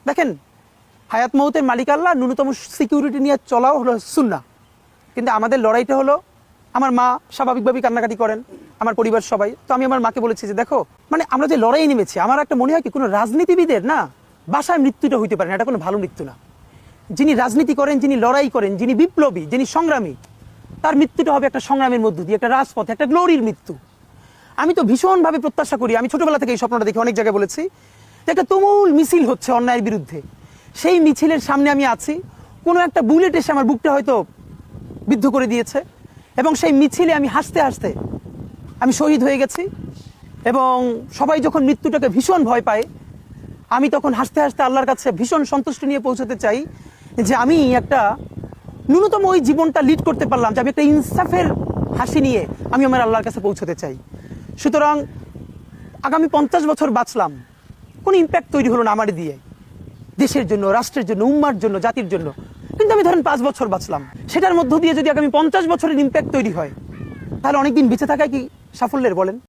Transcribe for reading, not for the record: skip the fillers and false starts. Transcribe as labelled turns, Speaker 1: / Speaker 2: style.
Speaker 1: দেখেন, হায়াত মৌতের মালিক আল্লাহ, ন্যূনতম সিকিউরিটি নিয়ে চলাও হলো সুন্নাহ। কিন্তু আমাদের লড়াইটা হলো, আমার মা স্বাভাবিকভাবেই কান্নাকাটি করেন, আমার পরিবার সবাই। তো আমি আমার মাকে বলেছি যে দেখো, মানে আমরা যে লড়াই নেমেছি, আমার একটা মনে হয় কি কোনো রাজনীতিবিদের না বাসায় মৃত্যুটা হইতে পারে না, এটা কোনো ভালো মৃত্যু না। যিনি রাজনীতি করেন, যিনি লড়াই করেন, যিনি বিপ্লবী, যিনি সংগ্রামী, তার মৃত্যুটা হবে একটা সংগ্রামের মধ্য দিয়ে, একটা রাজপথে, একটা গ্লোরির মৃত্যু। আমি তো ভীষণভাবে প্রত্যাশা করি, আমি ছোটবেলা থেকে এই স্বপ্নটা দেখি, অনেক জায়গায় বলেছি যে একটা তুমুল মিছিল হচ্ছে অন্যায়ের বিরুদ্ধে, সেই মিছিলের সামনে আমি আছি, কোনো একটা বুলেট এসে আমার বুকটা হয়তো বিদ্ধ করে দিয়েছে, এবং সেই মিছিলে আমি হাসতে হাসতে আমি শহীদ হয়ে গেছি। এবং সবাই যখন মৃত্যুটাকে ভীষণ ভয় পায়, আমি তখন হাসতে হাসতে আল্লাহর কাছে ভীষণ সন্তুষ্টি নিয়ে পৌঁছতে চাই যে আমি একটা ন্যূনতম ওই জীবনটা লিড করতে পারলাম, যে আমি একটা ইনসাফের হাসি নিয়ে আমি আমার আল্লাহর কাছে পৌঁছতে চাই। সুতরাং আগামী 50 বছর বাঁচলাম, কোনো ইম্প্যাক্ট তৈরি হলো না আমার দিয়ে, দেশের জন্য, রাষ্ট্রের জন্য, উম্মার জন্য, জাতির জন্য। কিন্তু আমি ধরেন 5 বছর বাঁচলাম, সেটার মধ্য দিয়ে যদি আগামী 50 বছরের ইম্প্যাক্ট তৈরি হয়, তাহলে অনেকদিন বেঁচে থাকা কি সাফল্যের বলেন?